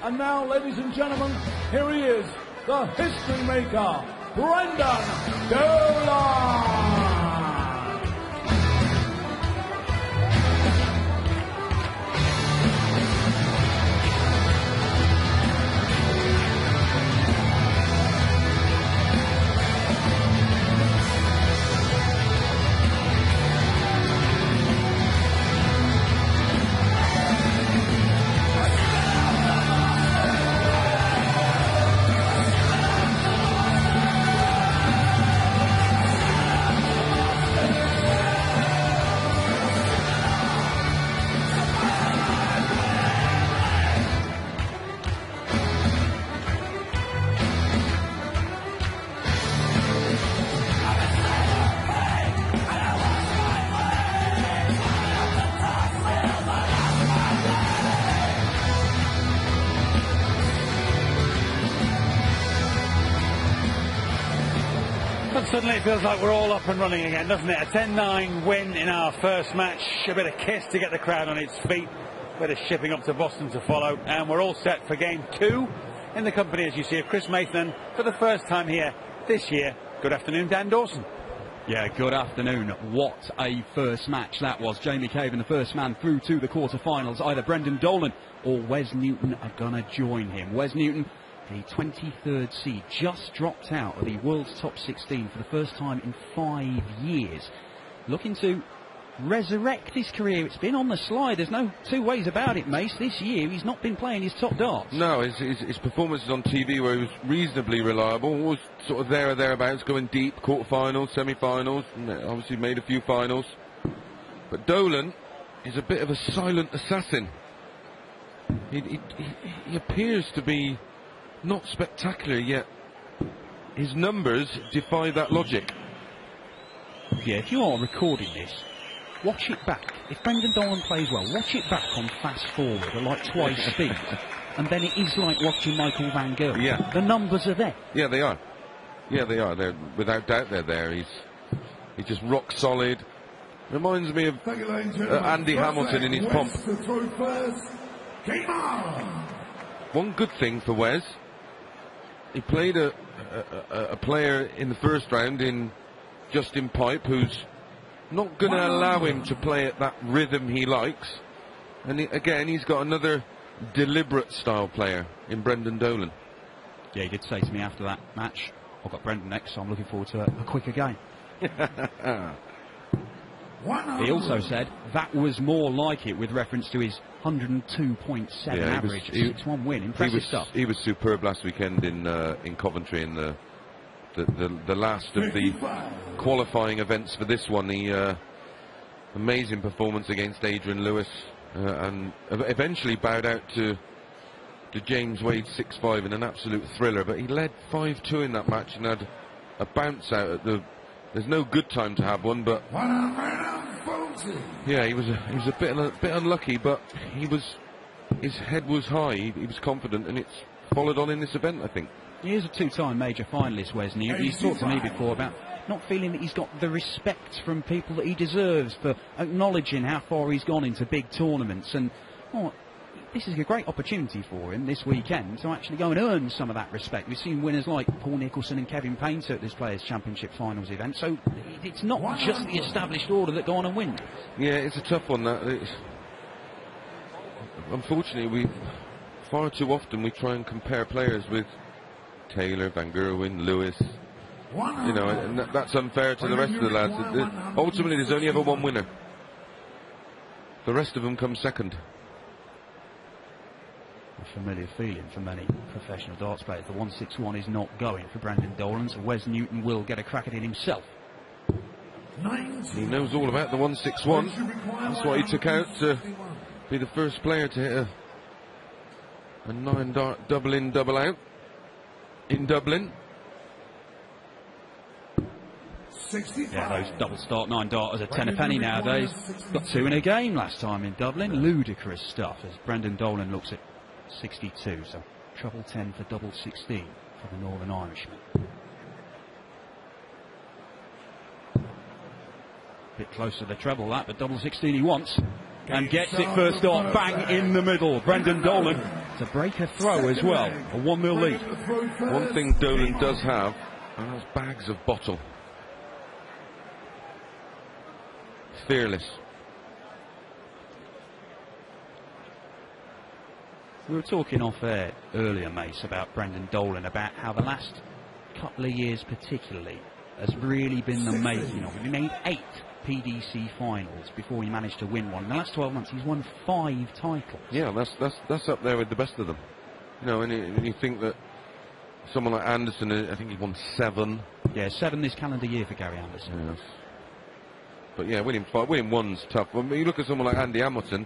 And now, ladies and gentlemen, here he is, the history maker, Brendan Dolan. Suddenly it feels like we're all up and running again, doesn't it? A 10-9 win in our first match, a bit of kiss to get the crowd on its feet, a bit of shipping up to Boston to follow, and we're all set for game 2 in the company, as you see, of Chris Maitland for the first time here this year. Good afternoon, Dan Dawson. Yeah, good afternoon. What a first match that was. Jamie Caven, the first man through to the quarter-finals. Either Brendan Dolan or Wes Newton are going to join him. Wes Newton, the 23rd seed, just dropped out of the world's top 16 for the first time in 5 years. Looking to resurrect his career. It's been on the slide. There's no two ways about it, Mace. This year he's not been playing his top darts. No, his performances on TV where he was reasonably reliable, was sort of there or thereabouts, going deep, quarter-finals, semi-finals, and obviously made a few finals. But Dolan is a bit of a silent assassin. He appears to be not spectacular, yet his numbers defy that logic. Yeah, if you are recording this, watch it back. If Brendan Dolan plays well, watch it back on fast forward at like twice speed, and then it is like watching Michael van Gerwen. Yeah. The numbers are there. Yeah, they are. Yeah, they are. They're, without doubt they're there. He's just rock solid. Reminds me of Andy Hamilton in his pomp. One good thing for Wes, he played a player in the first round in Justin Pipe, who's not going to allow him to play at that rhythm he likes. And again, he's got another deliberate style player in Brendan Dolan. Yeah, he did say to me after that match, I've got Brendan next, so I'm looking forward to a quicker game. He also said that was more like it with reference to his 102.7 average, 6-1 win. Impressive stuff. He was superb last weekend in Coventry in the last of the qualifying events for this one. The amazing performance against Adrian Lewis, and eventually bowed out to James Wade 6-5 in an absolute thriller. But he led 5-2 in that match and had a bounce out at the. There's no good time to have one, but yeah, he was a bit unlucky, but his head was high. He was confident, and it's followed on in this event, I think. He is a two-time major finalist, Wes Newton. He's talked to me before about not feeling that he's got the respect from people that he deserves for acknowledging how far he's gone into big tournaments. And this is a great opportunity for him this weekend to actually go and earn some of that respect. We've seen winners like Paul Nicholson and Kevin Painter at this Players' Championship Finals event, so it's not just the established order that go on and win. Yeah, it's a tough one. Unfortunately, far too often we try and compare players with Taylor, Van Gerwen, Lewis. You know, and that's unfair to the rest of the lads. Ultimately, there's only ever one winner. The rest of them come second. A familiar feeling for many professional darts players. The 161 is not going for Brendan Dolan, so Wes Newton will get a crack at it himself. He knows all about the 161. That's what he took out to be the first player to hit a 9-dart double in, double out in Dublin. Yeah, those double start 9-darters are 10 a penny nowadays. Got 2 in a game last time in Dublin. Ludicrous stuff as Brendan Dolan looks at 62, so treble 10 for double 16 for the Northern Irishman. Bit close to the treble that, but double 16 he wants. And gets it first off, bang in the middle. Brendan Dolan to break a throw as well. A 1-0 lead. One thing Dolan does have, and that's bags of bottle. Fearless. We were talking off air earlier, Mace, about Brendan Dolan, about how the last couple of years particularly has really been the making of him. He made 8 PDC finals before he managed to win one. In the last 12 months he's won 5 titles. Yeah, that's up there with the best of them. You know, and you think that someone like Anderson, I think he won 7. Yeah, 7 this calendar year for Gary Anderson. Yes. But yeah, winning 1's tough. When you look at someone like Andy Hamilton,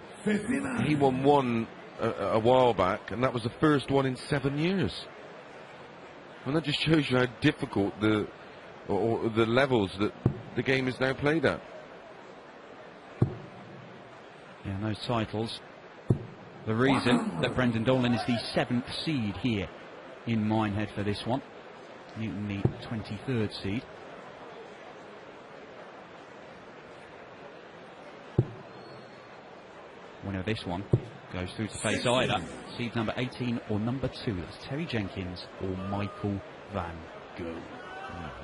he won 1 a while back, and that was the first one in 7 years. And that just shows you how difficult the levels that the game is now played at. Yeah, and those titles, the reason that Brendan Dolan is the 7th seed here in Minehead for this one. Newton the 23rd seed. Winner of this one goes through to face either seed number 18 or number 2. That's Terry Jenkins or Michael Van Gogh.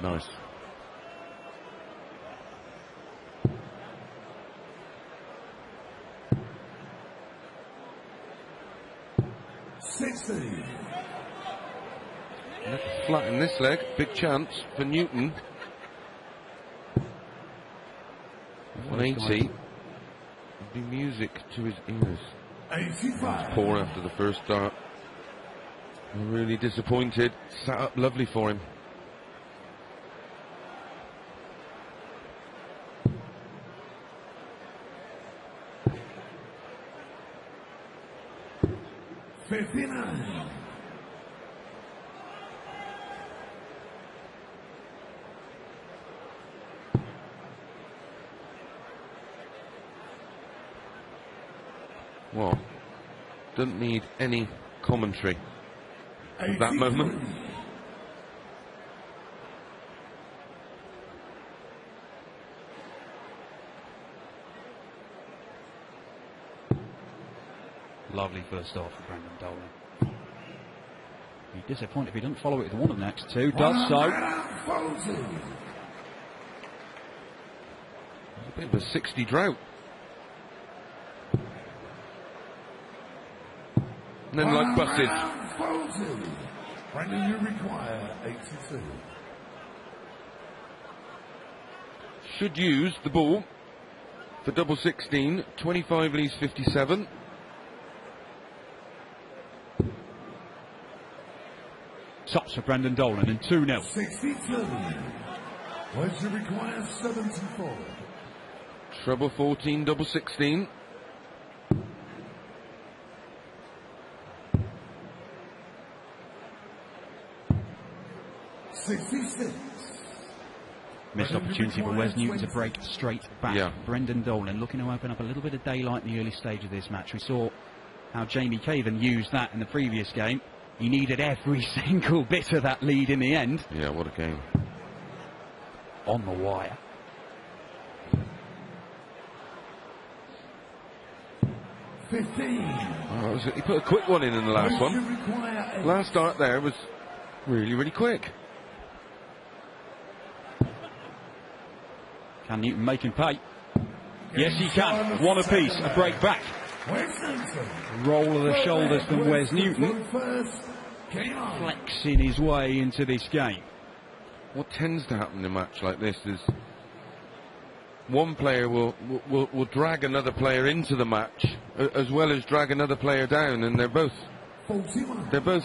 Nice. Flat in this leg, big chance for Newton. 180. Be music to his ears. He's poor after the first start. Really disappointed. Sat up lovely for him. Well, doesn't need any commentary at that moment. Lovely first start for Brendan Dolan. Be disappointed if he doesn't follow it with one of the next 2. Does so. There's a bit of a 60 drought. And then like buses. Brendan, you require 82. Should use the ball for double 16. 25 leaves 57. Tops for Brendan Dolan and 2-0. 62. Where's you require 74. Treble 14, double 16. Missed opportunity for Wes Newton to break straight back. Yeah. Brendan Dolan looking to open up a little bit of daylight in the early stage of this match. We saw how Jamie Caven used that in the previous game. He needed every single bit of that lead in the end. Yeah, what a game. On the wire. He put a quick one in the last one. Last start there was really, really quick. Can Newton make him pay? Yes, he can. One apiece. A break back. Roll of the shoulders from Wes Newton. Flexing his way into this game. What tends to happen in a match like this is one player will drag another player into the match as well as drag another player down, and they're both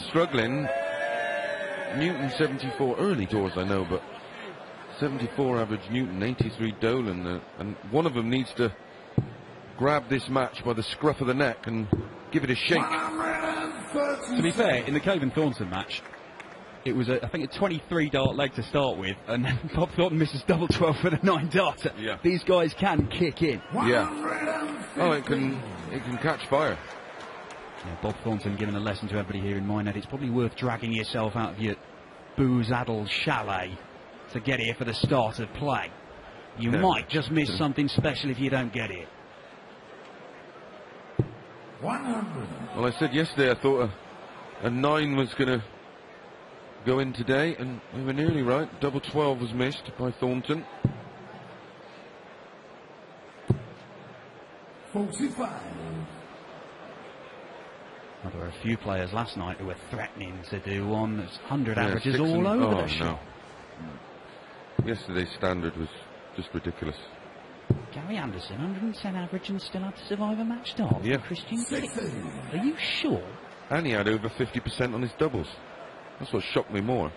struggling. Newton 74 early doors, I know, but 74 average Newton, 83 Dolan, and one of them needs to grab this match by the scruff of the neck and give it a shake. To be fair, in the Caven Thornton match, it was I think a 23 dart leg to start with, and then Bob Thornton misses double 12 for the 9 darter. Yeah. These guys can kick in. Yeah. Oh, it can catch fire. Yeah, Bob Thornton giving a lesson to everybody here in Minehead. It's probably worth dragging yourself out of your booze-addled chalet to get here for the start of play. You might just miss something special if you don't get here. 100. Well, I said yesterday I thought a 9 was going to go in today, and we were nearly right. Double 12 was missed by Thornton. 45. Well, there were a few players last night who were threatening to do one. There's 100 averages all over the shop. Yesterday's standard was just ridiculous. Gary Anderson, 110 average and still had to survive a match start. Yeah. Christian Kick. Are you sure? And he had over 50% on his doubles. That's what shocked me more.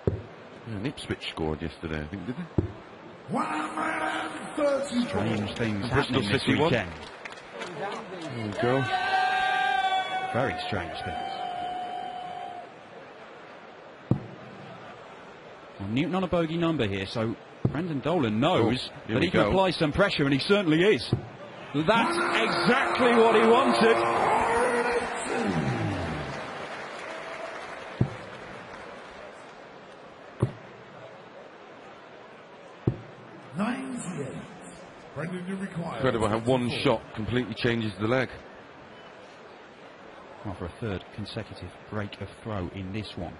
Yeah, and Ipswich scored yesterday, I think, did they? 130. Strange things Bristol happening this City won. weekend. There we go. Very strange things. Well, Newton on a bogey number here, so Brendan Dolan knows that he can apply some pressure, and he certainly is. That's exactly what he wanted. Incredible how one shot completely changes the leg. Well, for a third consecutive break of throw in this one.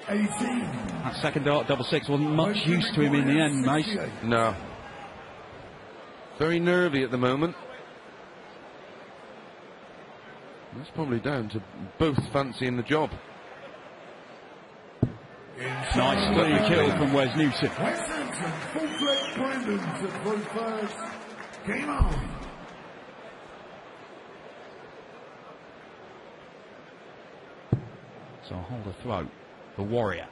That second dart, double six, wasn't much use to him in the end, mate. No. Very nervy at the moment. That's probably down to both fancying the job. Nicely killed from Wes Newton. Wes Hampton, full-fledged Brandon to throw first. Game on. So I'll hold a throw. The Warrior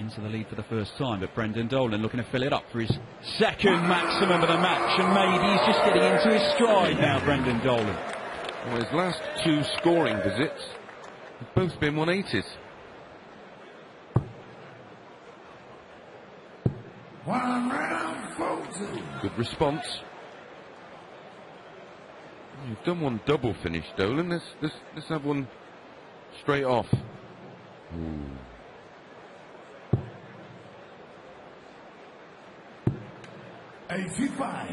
into the lead for the first time, but Brendan Dolan looking to fill it up for his second maximum of the match, and maybe he's just getting into his stride now, Brendan Dolan. Well, his last two scoring visits have both been 180s. 140. Good response. You've done one double finish, Dolan. Let's have one straight off. Ooh. 85.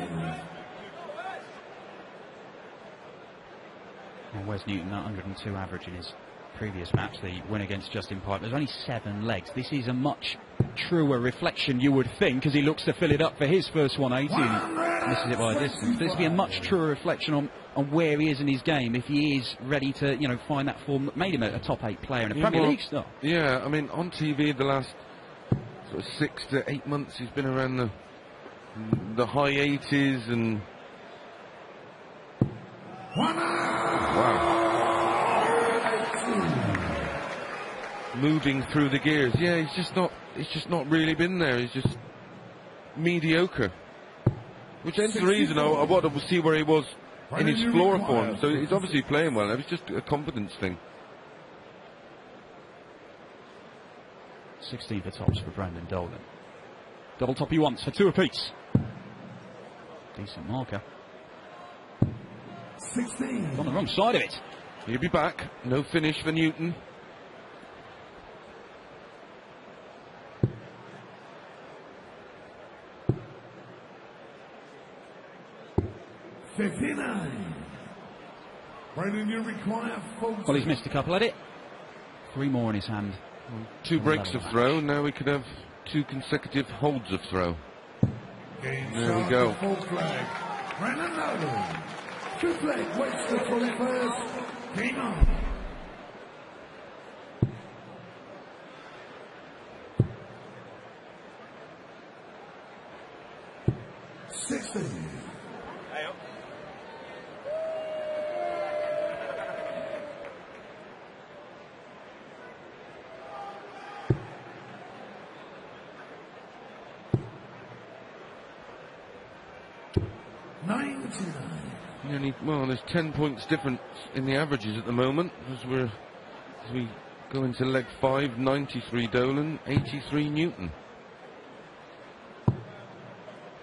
Well, Wes Newton, that 102 average in his previous match, the win against Justin Piper. There's only 7 legs. This is a much truer reflection, you would think, as he looks to fill it up for his first 180 and misses it by a distance. This would be a much truer reflection on where he is in his game, if he is ready to, you know, find that form that made him a top 8 player and a Premier League star. Yeah, I mean, on TV the last sort of 6 to 8 months, he's been around the high 80s and. Wow. Moving through the gears. Yeah, he's just not really been there. He's just mediocre. Which ends the reason I wanted to see where he was in his floor form. So he's obviously playing well. It was just a confidence thing. 16 for tops for Brendan Dolan. Double top he wants for 2 apiece. Decent marker. 16. On the wrong side of it. He'll be back. No finish for Newton. Brendan, you require 40. Well, he's missed a couple at it. 3 more in his hand. 2 breaks of throw. Now we could have 2 consecutive holds of throw. There we go. Full flag. Brendan Dolan. 2 flag. Waits the 21st. Game on. 16. 99. Well, there's 10 points difference in the averages at the moment as we go into leg 5. 93 Dolan, 83 Newton.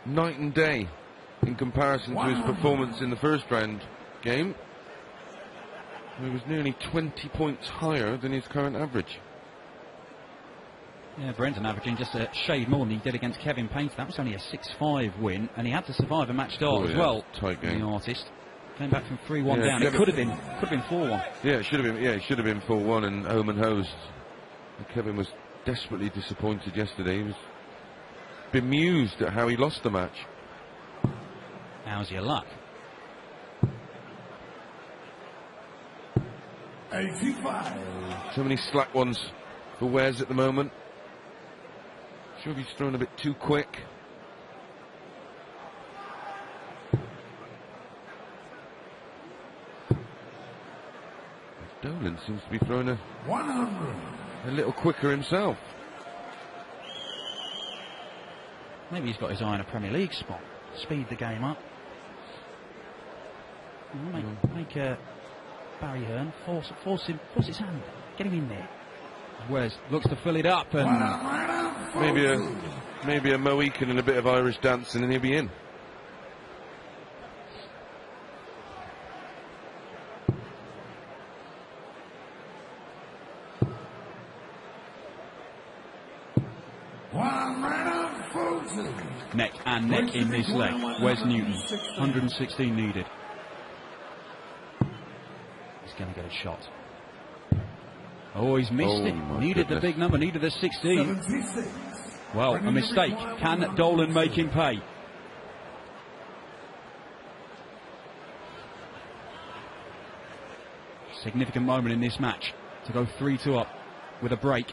Night and day in comparison to his performance in the first round game. He was nearly 20 points higher than his current average. Yeah, Brendan averaging just a shade more than he did against Kevin Painter. That was only a 6-5 win, and he had to survive a match start as well. Tight game. The artist came back from 3-1 down. It could have been 4-1. Yeah, it should have been. Yeah, it should have been 4-1 and home and hosed. And Kevin was desperately disappointed yesterday. He was bemused at how he lost the match. How's your luck? 85. So many slack ones for Wes at the moment. Sure, he's thrown a bit too quick. Dolan seems to be throwing a 100. A little quicker himself. Maybe he's got his eye on a Premier League spot. Speed the game up. Make Barry Hearn force his hand. Get him in there. Wes looks to fill it up, and maybe a Mohican and a bit of Irish dancing, and he'll be in. Neck and neck in this leg. Wes Newton, 116 needed. He's going to get a shot. Oh, he's missed it. Needed the big number, needed the 16. 76. Well, a mistake. Can Dolan make him pay? Significant moment in this match to go 3-2 up with a break.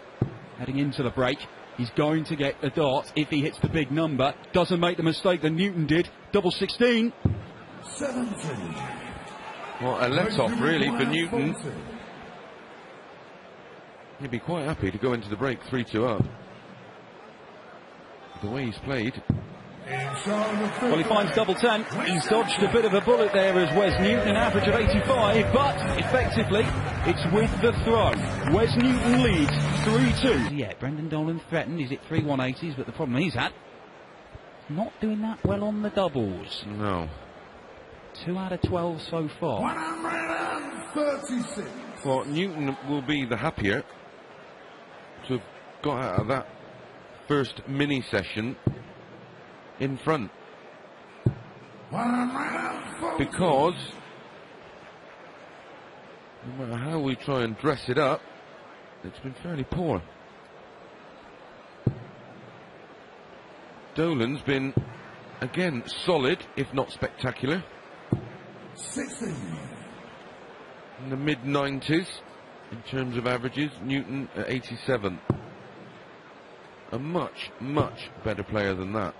Heading into the break, he's going to get a dart if he hits the big number. Doesn't make the mistake that Newton did. Double 16. 17. Well, a let-off really for Newton. He'd be quite happy to go into the break 3-2 up. The way he's played. Well, he finds double 10. He's dodged a bit of a bullet there as Wes Newton, an average of 85, but effectively it's with the throw. Wes Newton leads 3-2. Yeah, Brendan Dolan threatened. He's at 3-180s, but the problem he's had, not doing that well on the doubles. No. 2 out of 12 so far. 136. Well, Newton will be the happier to have got out of that first mini session in front, because no matter how we try and dress it up, it's been fairly poor. Dolan's been again solid, if not spectacular. 16. In the mid-90s in terms of averages. Newton at 87. A much, much better player than that.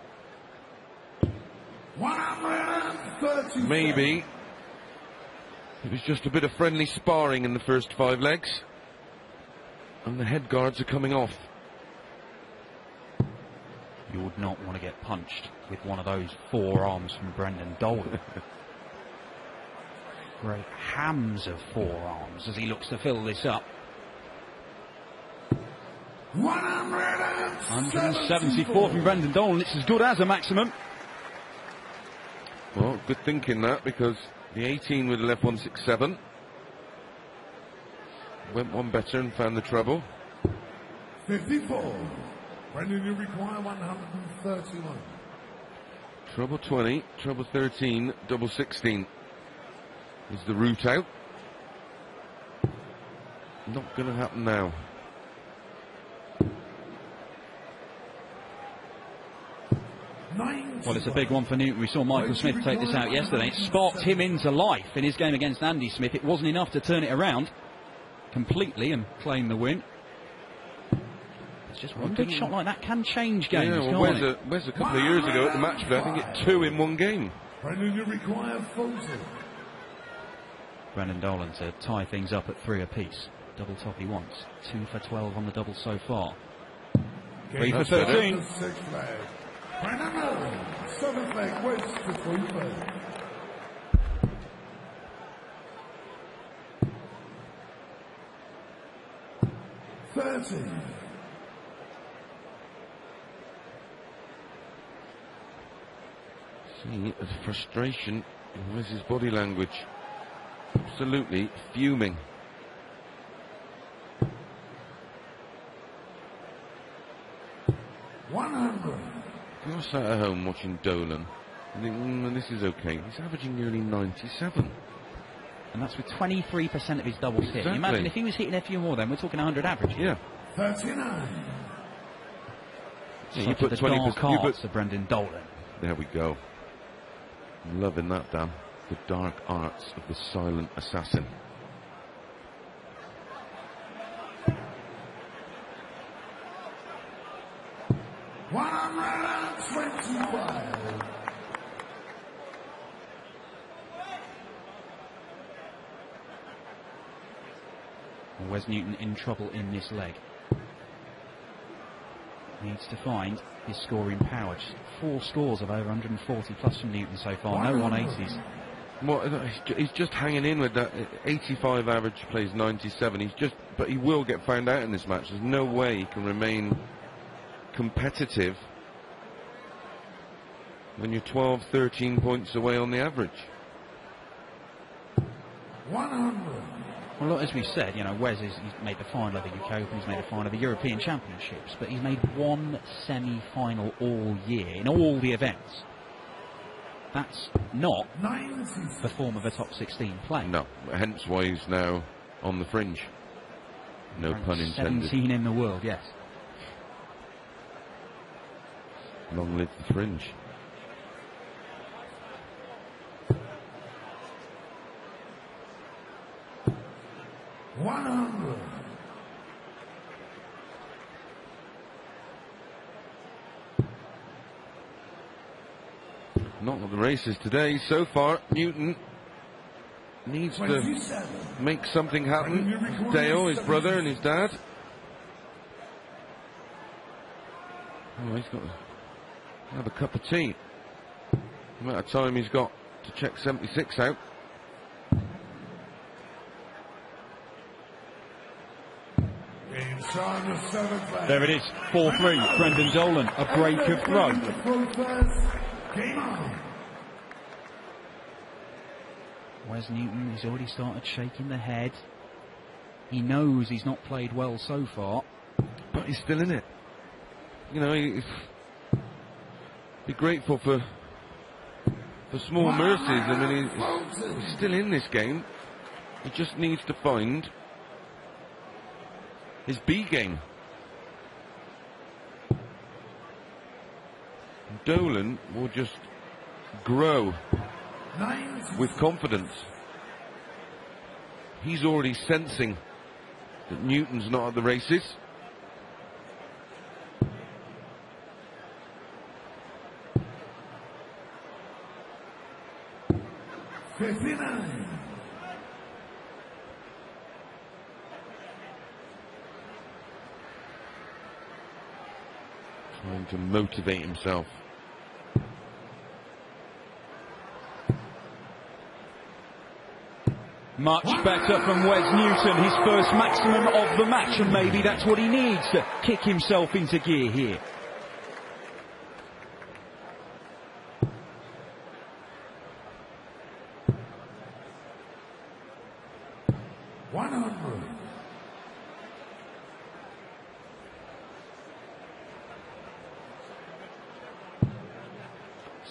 137. Maybe it was just a bit of friendly sparring in the first 5 legs, and the head guards are coming off. You would not want to get punched with one of those forearms from Brendan Dolan. Great hams of forearms as he looks to fill this up. 174 from Brendan Dolan. It's as good as a maximum. Well, good thinking that, because the 18 would have left 167. Went one better and found the treble. 54. Brendan, you require 131. Treble 20, treble 13, double 16 is the route out. Not going to happen now. Well, it's a big one for Newton. We saw Michael Smith take this out yesterday. It sparked him into life in his game against Andy Smith. It wasn't enough to turn it around completely and claim the win. It's just one big shot like that can change games. Yeah, well, Wes a couple of years ago at the match play, I think it 2 in one game. Brendan, you require 40. Brendan Dolan to tie things up at 3 apiece. Double top he wants. 2 for 12 on the double so far. 3 for 13. Brendan Dolan, 7th leg, Wes to 3-3. See the frustration in Wes's body language. absolutely fuming. If you're sat at home watching Dolan, you think, this is okay. He's averaging nearly 97. And that's with 23% of his doubles hit. Exactly. Imagine if he was hitting a few more then, we're talking 100 average. Yeah. 39. Yeah, You put the dark arts of Brendan Dolan. There we go. I'm loving that, Dan. The dark arts of the silent assassin. Wes Newton in trouble in this leg. Needs to find his scoring power. Just 4 scores of over 140 plus from Newton so far. No 180s. Well, he's just hanging in with that 85 average, plays 97. But he will get found out in this match. There's no way he can remain competitive when you're 12, 13 points away on the average. 100. Well, as we've said, you know, Wes he's made the final of the UK Open, he's made the final of the European Championships, but he's made 1 semi-final all year in all the events. That's not the form of a top 16 play. No, hence why he's now on the fringe. No pun intended. 17 in the world, yes. Long live the fringe. Not on the races today. So far, Newton needs to make something happen. Dale, his brother, and his dad. Oh, he's got to have a cup of tea. The amount of time he's got to check 76 out. There it is, 4-3, Brendan Dolan, a break of throw. Wes Newton, he's already started shaking the head. He knows he's not played well so far. But he's still in it. You know, he'd be grateful for small mercies. I mean, he's still in this game. He just needs to find his B game. Dolan will just grow with confidence. He's already sensing that Newton's not at the races. Trying to motivate himself. Much better from Wes Newton, his first maximum of the match, and maybe that's what he needs to kick himself into gear here.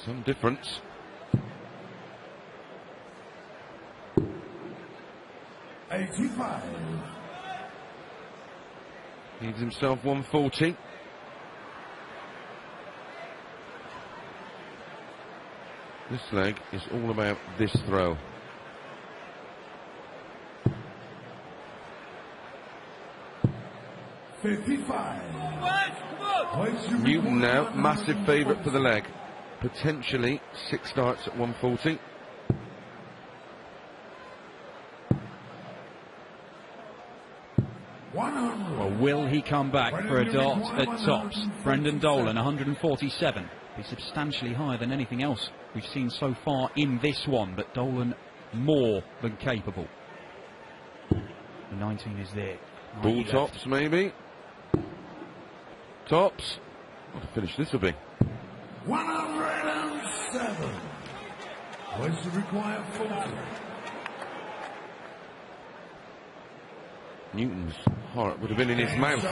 Some difference. Needs himself 140. This leg is all about this throw. Newton now, massive favourite for the leg. Potentially 6 starts at 140. Well, will he come back for a dart at tops? Brendan Dolan, 147. Be substantially higher than anything else we've seen so far in this one, but Dolan more than capable. The 19 is there. Ball tops, maybe. Tops. What a finish this will be. 107. Points to require 40. Newton's heart would have been in his mouth.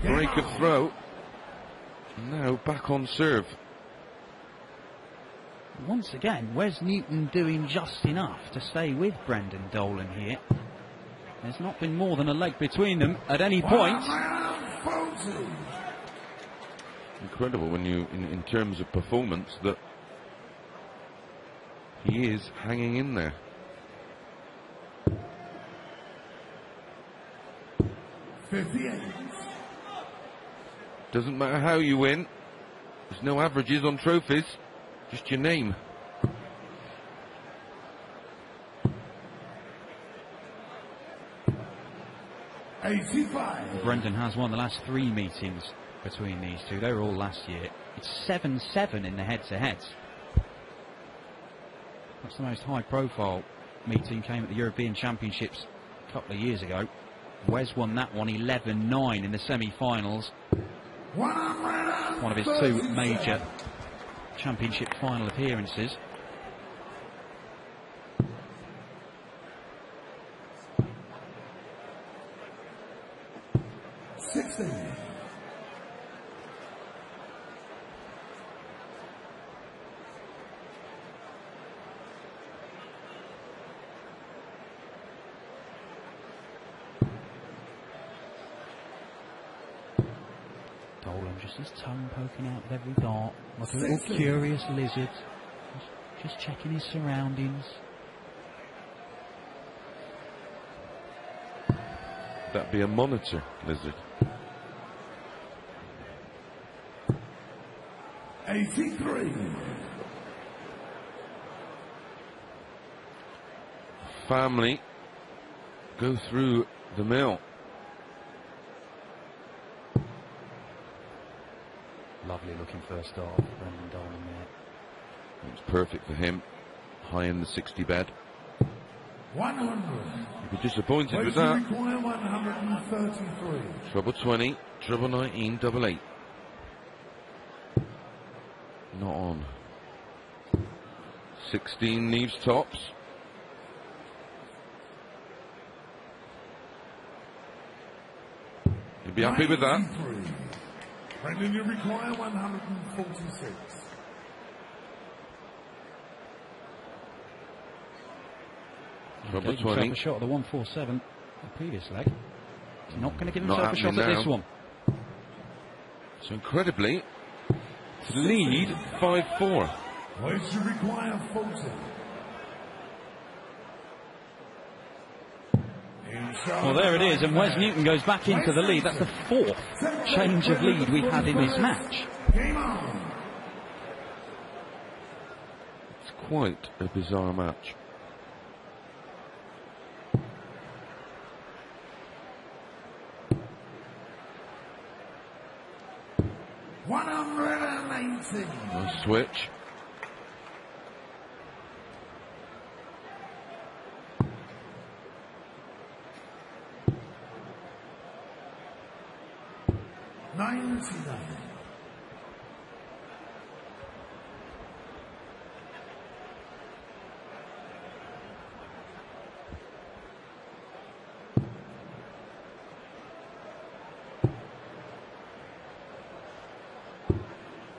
Break of throw. Now back on serve. Once again, Wes Newton doing just enough to stay with Brendan Dolan here. There's not been more than a leg between them at any point. Incredible when you, in terms of performance, that he is hanging in there. Doesn't matter how you win. There's no averages on trophies. Just your name. Brendan has won the last 3 meetings between these two. They were all last year. It's 7-7 in the head-to-heads. That's the most high-profile meeting. Came at the European Championships a couple of years ago. Wes won that one 11-9 in the semi-finals. One of his 2 major championship final appearances. Dolan just his tongue poking out with every dart, like a little curious lizard, just checking his surroundings. That'd be a monitor lizard. 83. Family go through the mill. Lovely looking first start for Brendan Dolan there. It's perfect for him. High in the 60 bed. 100. You'd be disappointed with that. Require 133. Treble 20, treble 19, double 8. Not on. 16 leaves tops. You'd be happy with that. Brendan, you require 146. Treble Gave himself 20. a shot at the 147 the previous leg. He's not going to give Not himself a shot happening at this now. one. So incredibly, to lead 5-4. Weights you require 40. Well, there it is, and Wes Newton goes back into the lead. That's the 4th change of lead we've had in this match. Game on. It's quite a bizarre match. Nice switch.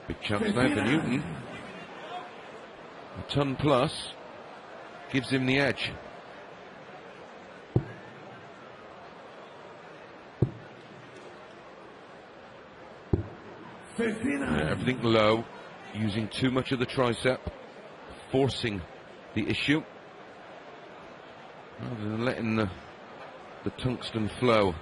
Big chance now for Newton. A ton plus gives him the edge. Everything low, using too much of the tricep, forcing the issue rather than letting the tungsten flow.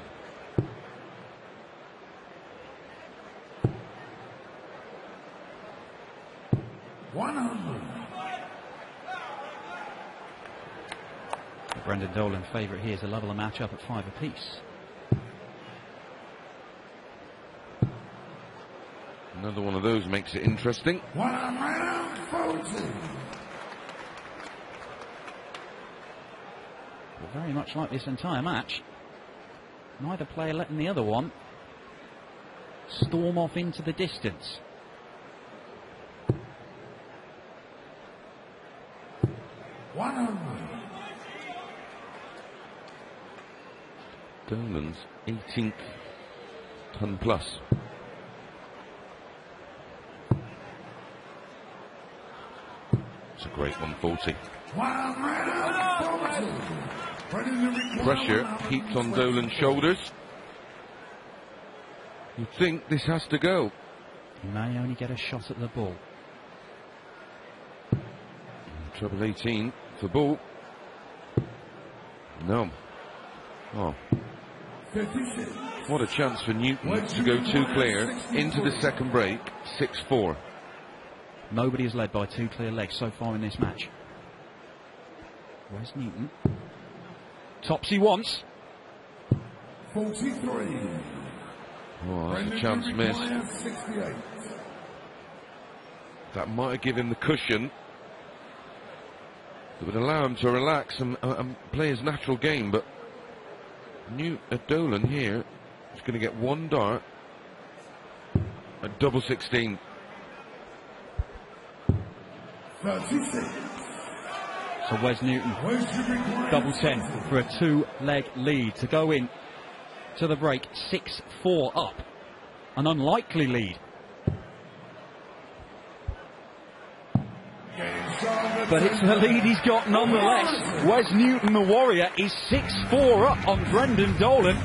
Brendan Dolan favourite here to level the match up at 5 apiece. Another one of those makes it interesting. Very much like this entire match. Neither player letting the other one storm off into the distance. 100. Dolan's 18th ton plus. It's a great 140. Pressure heaped on Dolan's shoulders. You think this has to go. He may only get a shot at the ball. Trouble 18 for ball. No. Oh. What a chance for Newton to go too clear into the second break. 6-4. Nobody has led by 2 clear legs so far in this match. Where's Newton? Tops he wants. 43. Oh, that's a chance missed. That might have given him the cushion that would allow him to relax and play his natural game, but Dolan here is going to get one dart at double 16. 36. So Wes Newton, double 10 for a 2-leg lead to go in to the break 6-4 up. An unlikely lead. But it's the lead he's got nonetheless. Wes Newton, the Warrior, is 6-4 up on Brendan Dolan.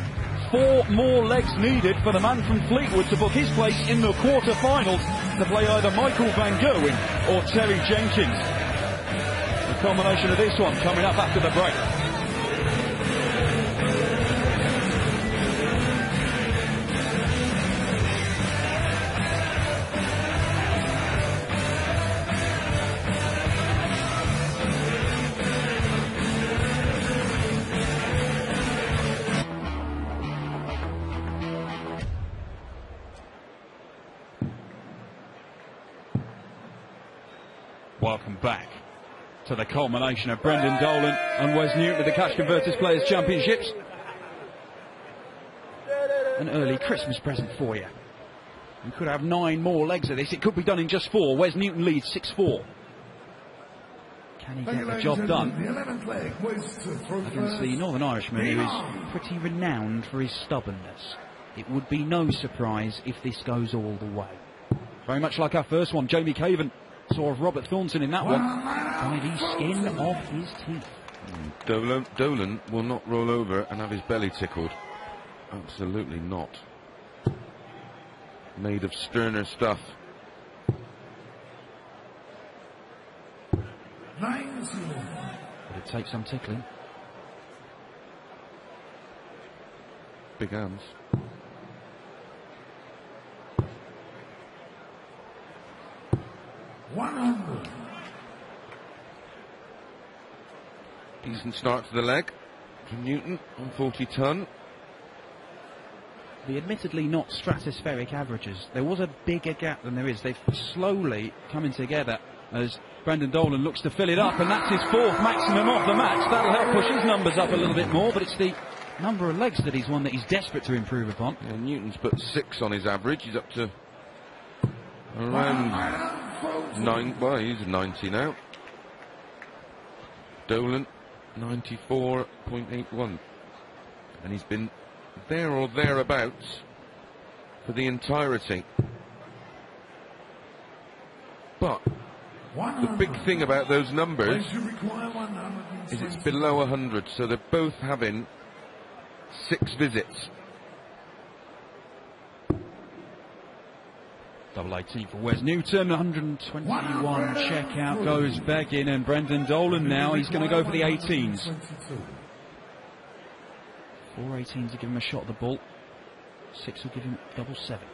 4 more legs needed for the man from Fleetwood to book his place in the quarter-finals to play either Michael Van Gerwen or Terry Jenkins. The culmination of this one coming up after the break. Welcome back to the culmination of Brendan Dolan and Wes Newton at the Cash Converters Players Championships. An early Christmas present for you. You could have 9 more legs of this. It could be done in just 4. Wes Newton leads 6-4. Can he get the job done against the Northern Irishman, who is pretty renowned for his stubbornness? It would be no surprise if this goes all the way. Very much like our first one, Jamie Caven saw of Robert Thornton in that one by the skin of his teeth. Dolan will not roll over and have his belly tickled. Absolutely not. Made of sterner stuff. 90. But it takes some tickling. Big hands. Decent start to the leg from Newton on 40 ton. The admittedly not stratospheric averages. There was a bigger gap than there is. They've slowly coming together as Brendan Dolan looks to fill it up, and that's his 4th maximum of the match. That'll help push his numbers up a little bit more, but it's the number of legs that he's one that he's desperate to improve upon. Yeah, Newton's put 6 on his average. He's up to around 9. Well, he's 90 now. Dolan 94.81, and he's been there or thereabouts for the entirety. But the big thing about those numbers is it's below 100, so they're both having 6 visits. Double 18 for Wes Newton, 121 check out goes Beggin, and Brendan Dolan now, he's going to go for the 18s. 4 18s to give him a shot at the ball. 6 will give him double 7.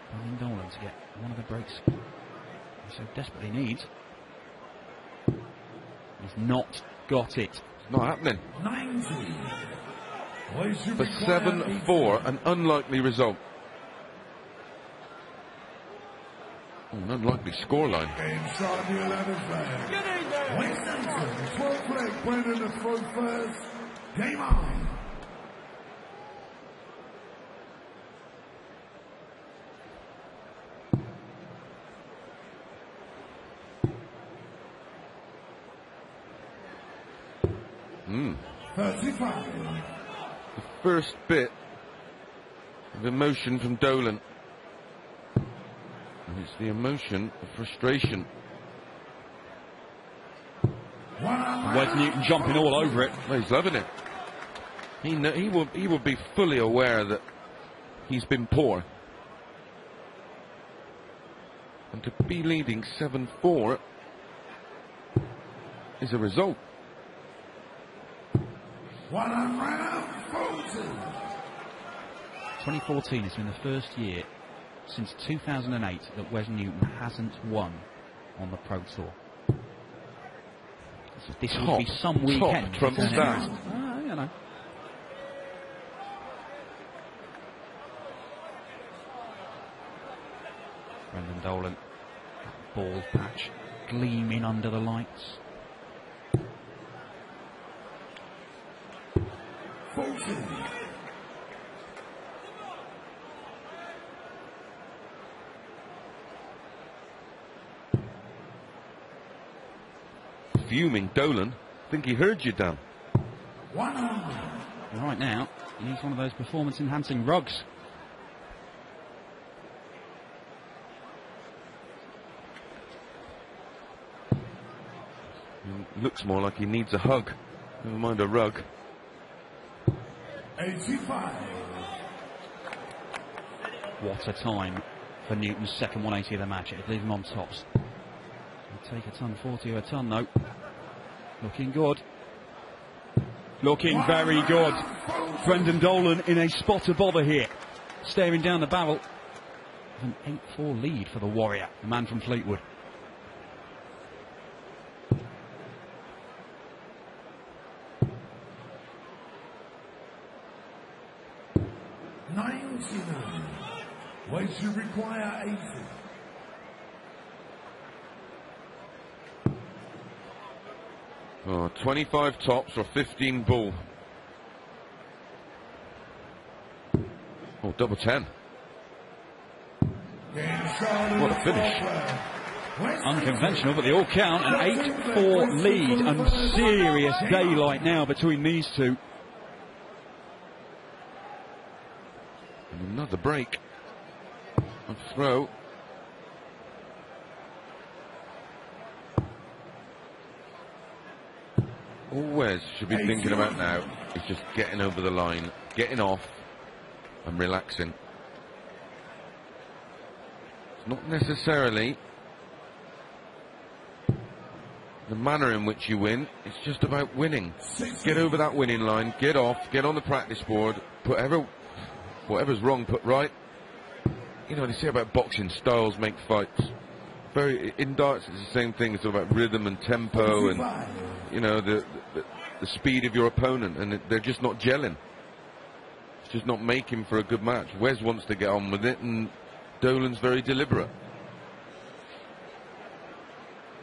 Brendan Dolan to get one of the breaks he so desperately needs. He's not got it. It's not happening. 90. For 7-4, an unlikely result. An unlikely scoreline. Inside the 11th flag. Winston, 12th leg, Brendan to throw first. Game on. 35. The first bit of emotion from Dolan. And it's the emotion of frustration. Wes Newton jumping all over it. Oh, he's loving it. He will be fully aware that he's been poor. And to be leading 7-4 is a result. 2014 has been the first year since 2008 that Wes Newton hasn't won on the Pro Tour. This would be some weekend. Trumps that. You know. Brendan Dolan, ball patch gleaming under the lights. 14. Fuming Dolan. Think he heard you, Dan. 100. Right now, he needs one of those performance-enhancing rugs. Looks more like he needs a hug. Never mind a rug. 85. What a time for Newton's second 180 of the match. It'd leave him on tops. He'll take a ton 40 or a ton though. Looking good. Looking very good. Brendan Dolan in a spot of bother here. Staring down the barrel of an 8-4 lead for the Warrior, the man from Fleetwood. Weights you require 80. Oh, 25 tops or 15 bull. Oh, double 10. What a finish. Unconventional, but they all count. An 8-4 lead and serious daylight now between these two. And another break. A throw. All Wes should be thinking about now is just getting over the line, getting off and relaxing. It's not necessarily the manner in which you win, it's just about winning. Get over that winning line, get off, get on the practice board, put whatever's wrong, put right. You know, they say about boxing, styles make fights. In darts, it's the same thing. It's all about rhythm and tempo and, you know, the speed of your opponent, and they're just not gelling. It's just not making for a good match. Wes wants to get on with it, and Dolan's very deliberate.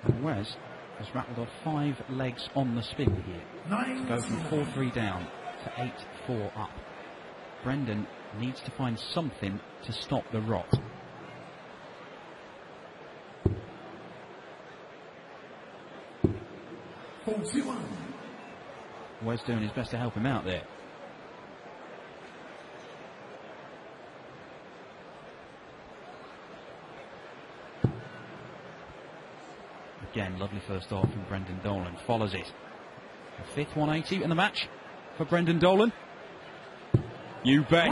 And Wes has rattled off 5 legs on the spin here. To go from 4-3 down to 8-4 up. Brendan needs to find something to stop the rot. Wes doing his best to help him out there. Again, lovely first off from Brendan Dolan. Follows it. The 5th 180 in the match for Brendan Dolan. You bet.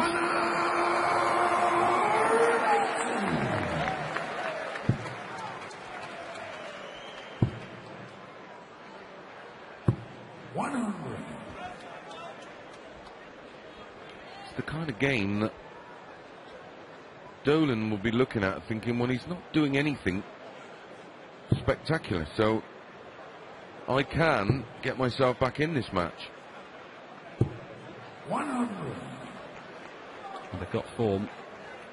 It's the kind of game that Dolan will be looking at thinking, well, he's not doing anything spectacular, so I can get myself back in this match. 100. And they've got form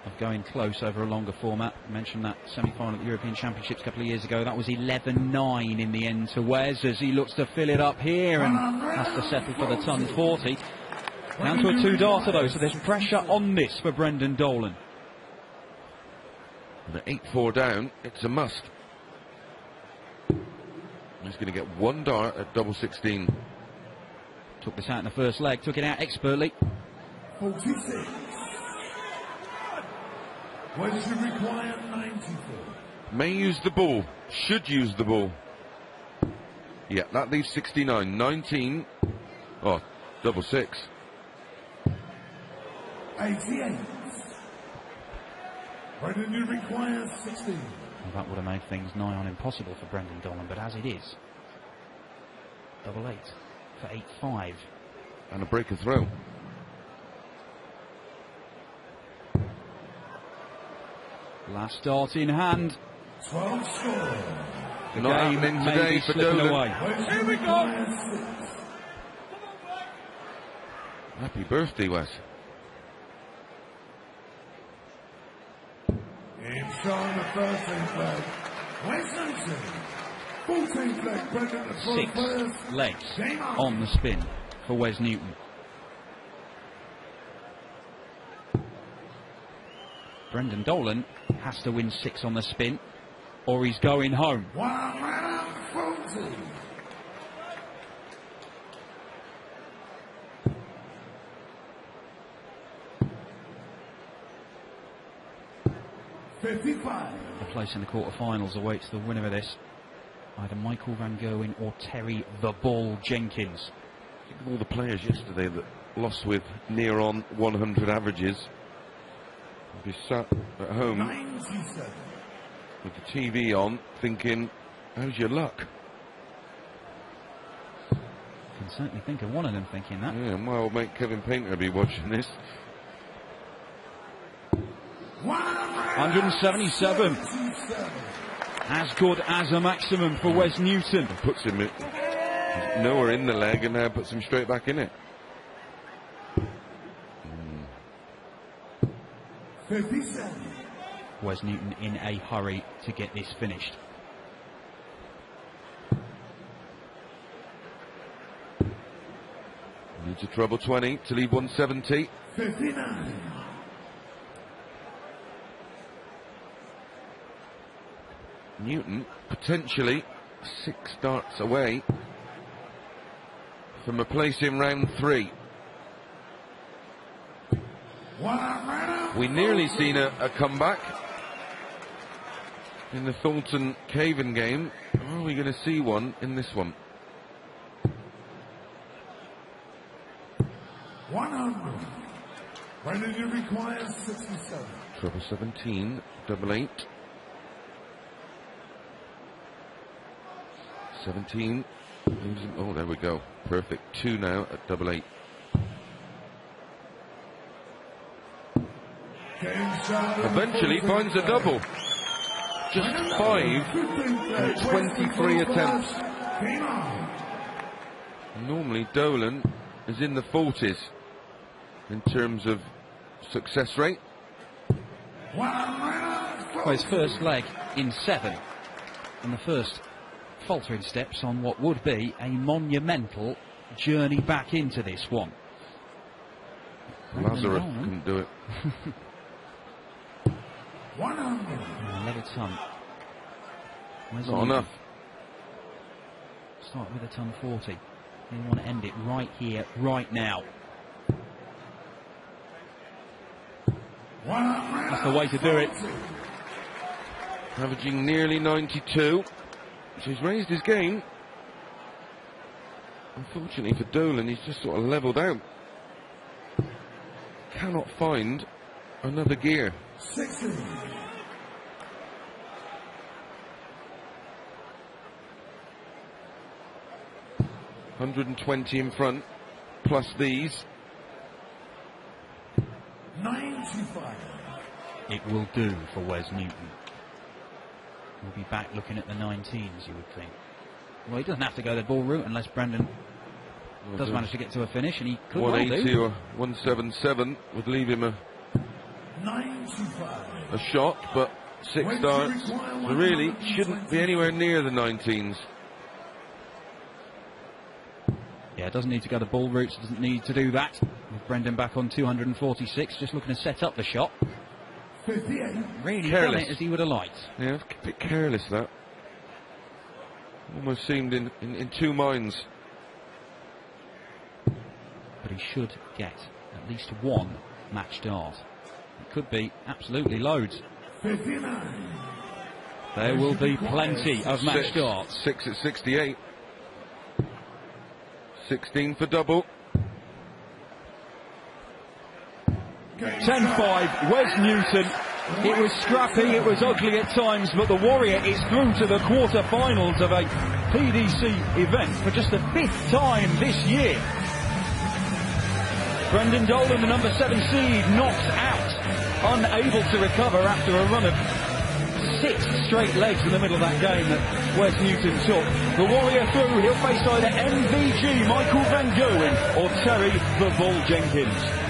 of going close over a longer format. I mentioned that semi-final at the European Championships a couple of years ago. That was 11-9 in the end to Wes as he looks to fill it up here and has to settle for the ton 40. Down to a 2-darter though, so there's pressure on this for Brendan Dolan. And at 8-4 down, it's a must. He's going to get 1 dart at double 16. Took this out in the first leg, took it out expertly. 46. When should require 94. May use the ball, should use the ball. Yeah, that leaves 69. 19. Oh, double six. 88. Brendan, you require 16. Well, that would have made things nigh on impossible for Brendan Dolan, but as it is, double 8 for 8-5. And a break of throw. Last start in hand. 12 score. The Not game happening may today be for slipping Dolan. away. Here we go. Happy birthday, Wes. In showing the 13th flag. Wes Newton. 14th flag. Brendan, the 6 first. legs Game on. on the spin for Wes Newton. Brendan Dolan has to win 6 on the spin, or he's going home. 140. $55. A place in the quarterfinals awaits the winner of this. Either Michael Van Gerwen or Terry the Ball Jenkins. Think of all the players yesterday that lost with near on 100 averages. Be sat at home 97. with the TV on thinking, how's your luck? Can certainly think of one of them thinking that. Yeah, my old mate Kevin Painter will be watching this. 177. As good as a maximum for Wes Newton. Puts him nowhere in the leg and now puts him straight back in it. 57. Wes Newton in a hurry to get this finished. Needs a treble 20 to leave 170. 59. Newton potentially 6 starts away from a place in round 3. We nearly seen a comeback in the Thornton Caven game. Are we going to see one in this one? 100. Brendan, you require 67. Treble 17, double 8. 17. Oh, there we go. Perfect. 2 now at double 8. Eventually finds a double. Just 5 and 23 attempts. Normally Dolan is in the 40s in terms of success rate. Well, his first leg in 7, and the first faltering steps on what would be a monumental journey back into this one. Lazarus couldn't do it. 100. Let a ton. Not enough. Start with a ton 40. They want to end it right here, right now. That's the way to do it. Averaging nearly 92. So he's raised his game. Unfortunately for Dolan, he's just sort of levelled out. Cannot find another gear. 60. $120 in front, plus these. 95. It will do for Wes Newton. We'll be back looking at the 19s, you would think. Well, he doesn't have to go the ball route unless Brendan does manage to get to a finish, and he could well 180 do. or 177 would leave him 95. a shot, but 6 starts. So really shouldn't be anywhere near the 19s. Yeah, doesn't need to go the ball routes, doesn't need to do that. With Brendan back on 246, just looking to set up the shot. 58. Really Careless. done it as he would have liked. Yeah, a bit careless that. Almost seemed in 2 minds. he should get at least one match dart. It could be absolutely loads. 59. There will be plenty of match darts. 6 at 68. 16 for double. 10-5, Wes Newton. It was scrappy, it was ugly at times, but the Warrior is through to the quarter-finals of a PDC event for just the 5th time this year. Brendan Dolan, the number 7 seed, knocks out, unable to recover after a run of 6 straight legs in the middle of that game that Wes Newton took. The Warrior through, he'll face either MVG, Michael Van Gerwen, or Terry the Bull Jenkins.